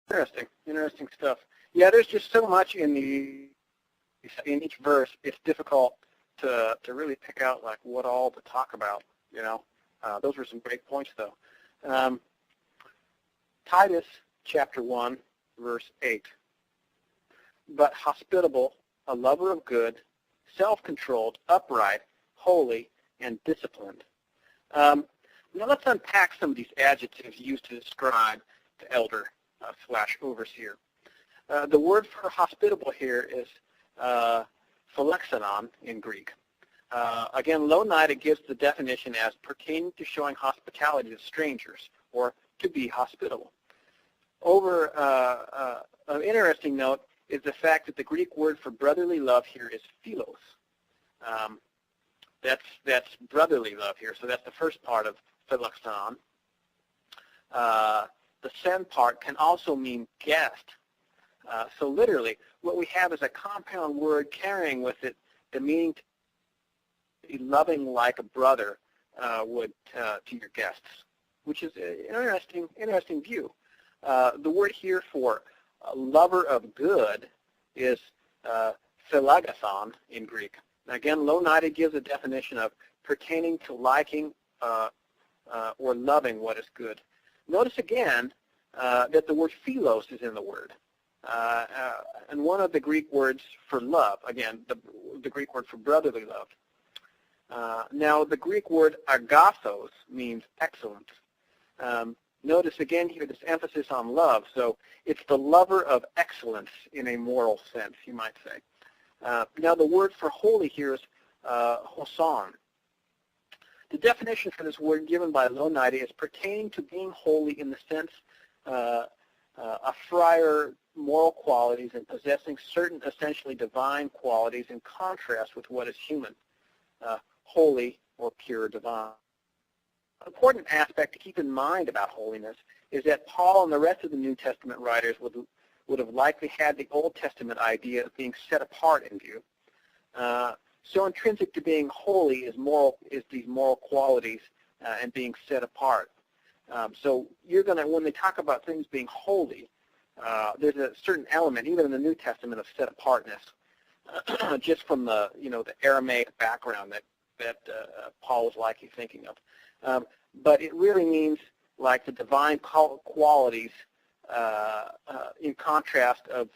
Interesting stuff. Yeah, there's just so much in each verse. It's difficult to really pick out like what all to talk about. Those were some great points though. Titus chapter 1, verse 8. But hospitable, a lover of good, self-controlled, upright, holy, and disciplined. Now let's unpack some of these adjectives used to describe the elder / overseer. The word for hospitable here is philexonon in Greek. Again, Louw-Nida gives the definition as pertaining to showing hospitality to strangers or to be hospitable. An interesting note is the fact that the Greek word for brotherly love here is philos. That's brotherly love here, so that's the first part of philexonon. The sen part can also mean guest. So literally, what we have is a compound word carrying with it the meaning to be loving like a brother would to your guests, which is an interesting view. The word here for lover of good is philagathon in Greek. Again, Louw-Nida gives a definition of pertaining to liking or loving what is good. Notice again that the word philos is in the word. And one of the Greek words for love, again, the Greek word for brotherly love. Now, the Greek word agathos means excellent. Notice again here this emphasis on love. So it's the lover of excellence in a moral sense, you might say. Now, the word for holy here is hoson. The definition for this word given by Louw-Nida is pertaining to being holy in the sense of friar moral qualities and possessing certain essentially divine qualities in contrast with what is human, holy or pure divine. An important aspect to keep in mind about holiness is that Paul and the rest of the New Testament writers would have likely had the Old Testament idea of being set apart in view. So intrinsic to being holy is these moral qualities and being set apart. So when they talk about things being holy, there's a certain element, even in the New Testament, of set apartness, just from the Aramaic background that Paul was likely thinking of. But it really means like the divine qualities in contrast of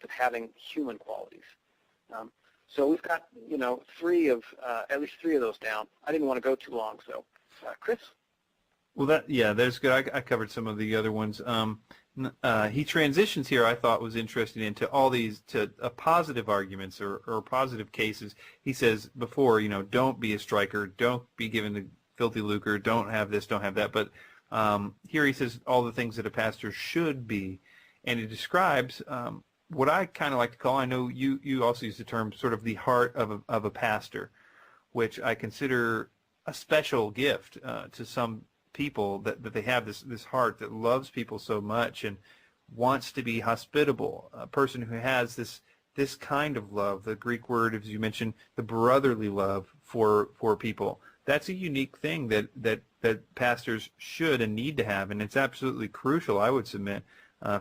having human qualities. So we've got at least three of those down. I didn't want to go too long, so Chris. Well, that's good. I covered some of the other ones. He transitions here, I thought was interesting, into all these positive arguments or positive cases. He says before, don't be a striker, don't be given to filthy lucre, don't have this, don't have that. But here he says all the things that a pastor should be, and he describes what I kind of like to call, I know you also use the term, sort of the heart of a pastor, which I consider a special gift to some people, that they have this heart that loves people so much and wants to be hospitable. A person who has this kind of love, the Greek word, as you mentioned, the brotherly love for people. That's a unique thing that pastors should and need to have, and it's absolutely crucial, I would submit,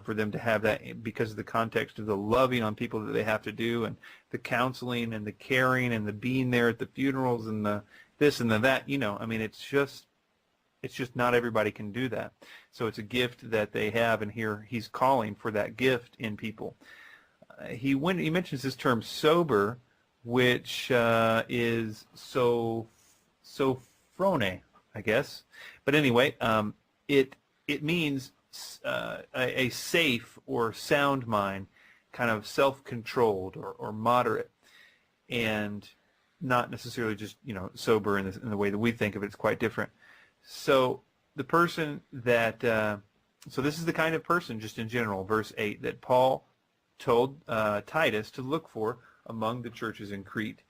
for them to have that, because of the context of the loving on people that they have to do, and the counseling and the caring and the being there at the funerals and the this and the that. I mean, it's just not everybody can do that. So it's a gift that they have, and here he's calling for that gift in people. He mentions this term sober, which is sophrone, I guess. But anyway, it means a safe or sound mind, kind of self-controlled or moderate, and not necessarily just sober in the way that we think of it. It's quite different. So the person that so this is the kind of person, just in general, verse 8, that Paul told Titus to look for among the churches in Crete,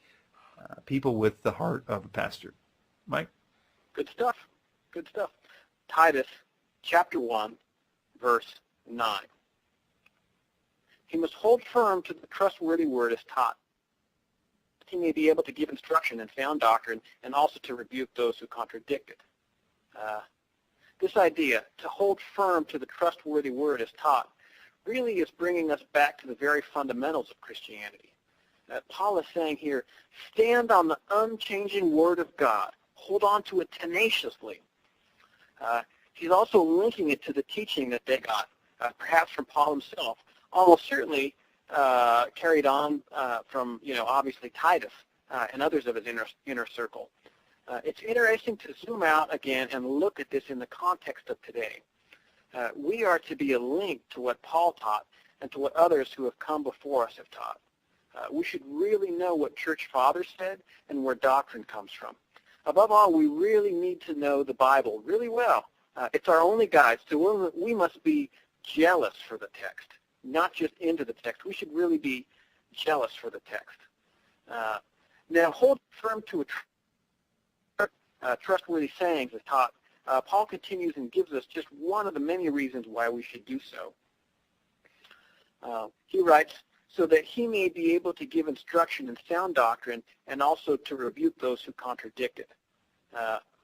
people with the heart of a pastor. Mike? Good stuff. Titus chapter 1, verse 9. He must hold firm to the trustworthy word as taught. He may be able to give instruction in sound doctrine and also to rebuke those who contradict it. This idea, to hold firm to the trustworthy word as taught, really is bringing us back to the very fundamentals of Christianity. Paul is saying here, stand on the unchanging word of God. Hold on to it tenaciously. He's also linking it to the teaching that they got, perhaps from Paul himself, almost certainly carried on from, obviously Titus and others of his inner circle. It's interesting to zoom out again and look at this in the context of today. We are to be a link to what Paul taught and to what others who have come before us have taught. We should really know what church fathers said and where doctrine comes from. Above all, we really need to know the Bible really well. It's our only guide, so we must be jealous for the text, not just into the text. We should really be jealous for the text. Now, hold firm to trustworthy sayings as taught. Paul continues and gives us just one of the many reasons why we should do so. He writes, so that he may be able to give instruction in sound doctrine and also to rebuke those who contradict it.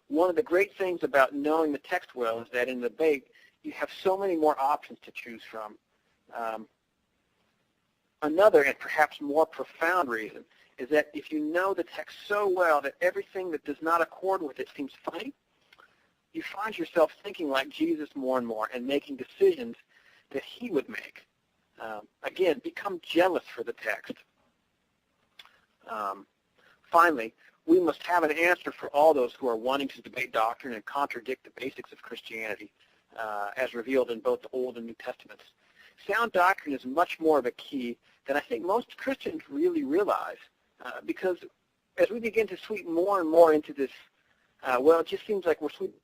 One of the great things about knowing the text well is that in the debate, you have so many more options to choose from. Another and perhaps more profound reason is that if you know the text so well that everything that does not accord with it seems funny, you find yourself thinking like Jesus more and more and making decisions that he would make. Again, become jealous for the text. Finally, we must have an answer for all those who are wanting to debate doctrine and contradict the basics of Christianity as revealed in both the Old and New Testaments. Sound doctrine is much more of a key than I think most Christians really realize because as we begin to sweep more and more into this, it just seems like we're sweeping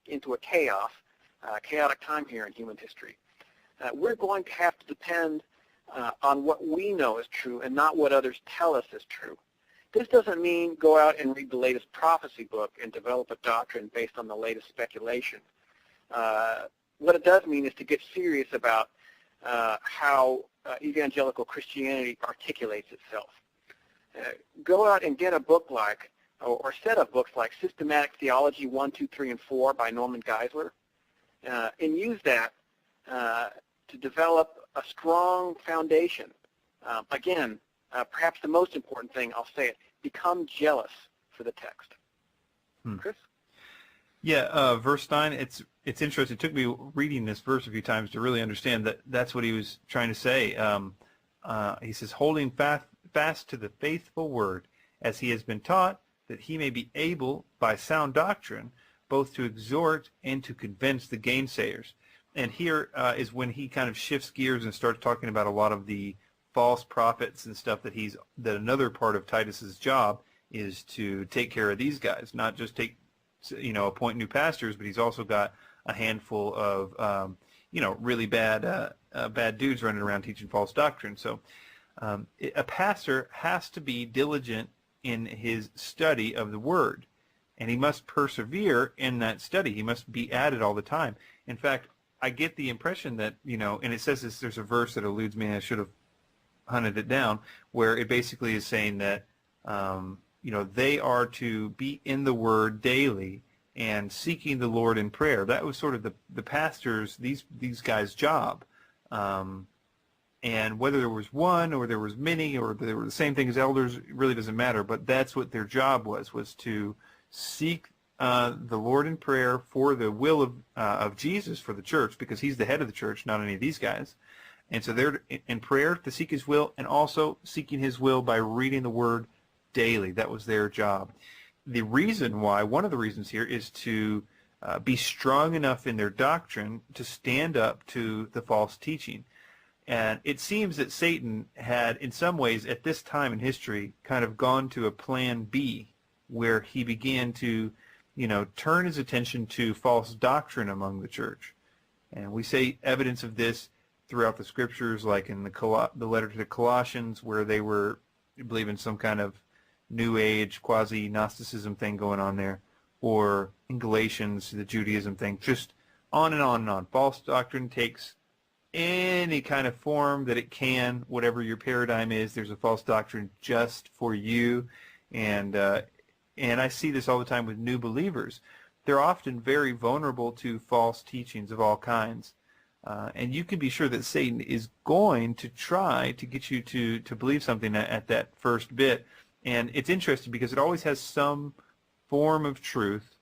into a chaotic time here in human history. We're going to have to depend on what we know is true and not what others tell us is true. This doesn't mean go out and read the latest prophecy book and develop a doctrine based on the latest speculation. What it does mean is to get serious about how evangelical Christianity articulates itself. Go out and get a book like, or a set of books like Systematic Theology 1, 2, 3, and 4 by Norman Geisler, and use that to develop a strong foundation. Again, perhaps the most important thing, I'll say it, become jealous for the text. Chris? Yeah, verse 9, it's interesting. It took me reading this verse a few times to really understand that that's what he was trying to say. He says, holding fast to the faithful word as he has been taught, that he may be able by sound doctrine both to exhort and to convince the gainsayers. And here is when he kind of shifts gears and starts talking about a lot of the false prophets and stuff that another part of Titus's job is to take care of these guys, not just appoint new pastors, but he's also got a handful of really bad dudes running around teaching false doctrine. So a pastor has to be diligent in his study of the word, and he must persevere in that study. He must be at it all the time. In fact, I get the impression that, and it says this, there's a verse that eludes me, and I should have hunted it down, where it basically is saying that, they are to be in the Word daily and seeking the Lord in prayer. That was sort of the pastors, these guys' job. And whether there was one or there was many or they were the same thing as elders, it really doesn't matter, but that's what their job was to seek the Lord in prayer for the will of Jesus for the church, because he's the head of the church, not any of these guys. And so they're in prayer to seek his will, and also seeking his will by reading the word daily. That was their job. The reason why, one of the reasons here, is to be strong enough in their doctrine to stand up to the false teaching. And it seems that Satan had, in some ways, at this time in history, kind of gone to a plan B, where he began to turn his attention to false doctrine among the church. And we see evidence of this throughout the scriptures, like in the letter to the Colossians, where they were, I believe, in some kind of New Age quasi-Gnosticism thing going on there, or in Galatians, the Judaism thing, just on and on and on. False doctrine takes any kind of form that it can, whatever your paradigm is. There's a false doctrine just for you, and I see this all the time with new believers. they're often very vulnerable to false teachings of all kinds. And you can be sure that Satan is going to try to get you to believe something at that first bit. And it's interesting because it always has some form of truth,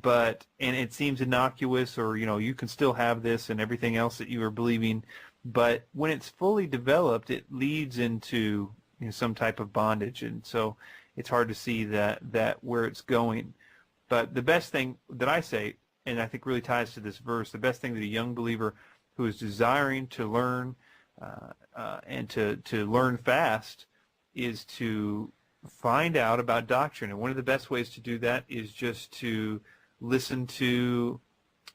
and it seems innocuous, or you can still have this and everything else that you are believing, but when it's fully developed, it leads into some type of bondage, and so it's hard to see that where it's going. But the best thing that I say, and I think really ties to this verse, the best thing that a young believer who is desiring to learn and to learn fast is to find out about doctrine. And one of the best ways to do that is just to listen to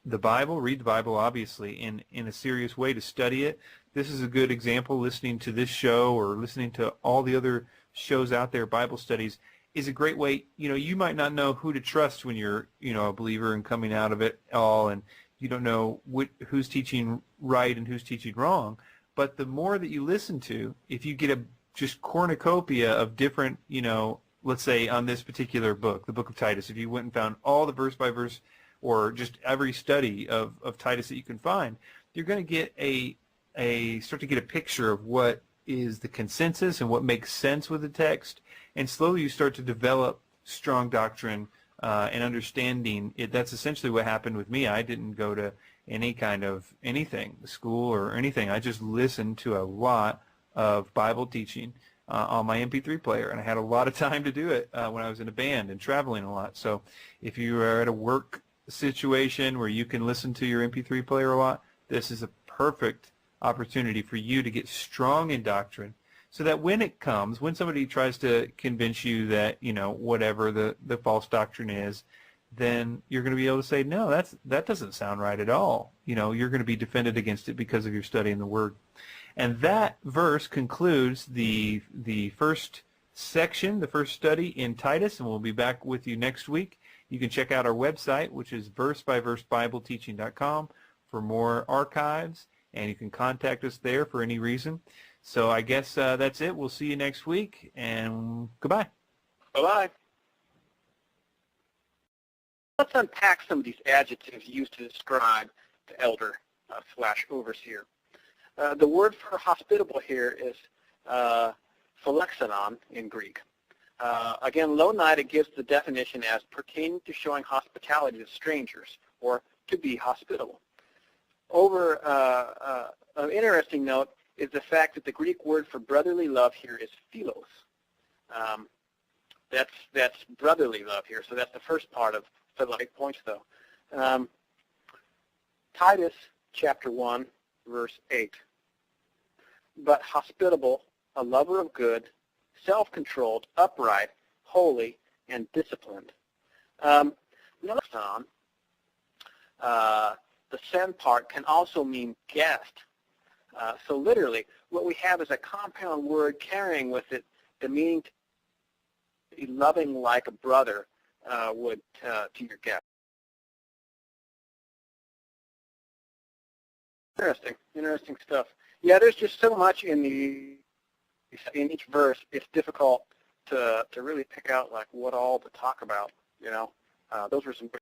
the Bible, read the Bible, obviously, in a serious way, to study it. This is a good example. Listening to this show or listening to all the other shows out there, Bible studies, is a great way. You might not know who to trust when you're, a believer and coming out of it all, and you don't know who's teaching right and who's teaching wrong. But the more that you listen to, if you get a just cornucopia of different, let's say on this particular book, the book of Titus, if you went and found all the verse by verse or just every study of Titus that you can find, you're going to get start to get a picture of what is the consensus and what makes sense with the text, and slowly you start to develop strong doctrine and understanding. That's essentially what happened with me. I didn't go to any kind of school or anything. I just listened to a lot of Bible teaching on my MP3 player, and I had a lot of time to do it when I was in a band and traveling a lot. So if you are at a work situation where you can listen to your MP3 player a lot, this is a perfect opportunity for you to get strong in doctrine, so that when somebody tries to convince you that whatever the false doctrine is, then you're going to be able to say, no, that doesn't sound right at all. You're going to be defended against it because of your study in the Word. And that verse concludes the first section, the first study in Titus, and we'll be back with you next week. You can check out our website, which is versebyversebibleteaching.com, for more archives, and you can contact us there for any reason. So I guess that's it. We'll see you next week, and goodbye. Bye-bye. Let's unpack some of these adjectives used to describe the elder / overseer. The word for hospitable here is philexonon in Greek. Again, Louw-Nida gives the definition as pertaining to showing hospitality to strangers, or to be hospitable. An interesting note is the fact that the Greek word for brotherly love here is philos. That's brotherly love here, so that's the first part of the 8 points, though. Titus chapter 1, verse 8. But hospitable, a lover of good, self-controlled, upright, holy, and disciplined. Notice on, the sen part can also mean guest. So literally, what we have is a compound word carrying with it the meaning to be loving like a brother would to your guest. Interesting stuff. Yeah, there's just so much in each verse. It's difficult to really pick out like what all to talk about. Those were some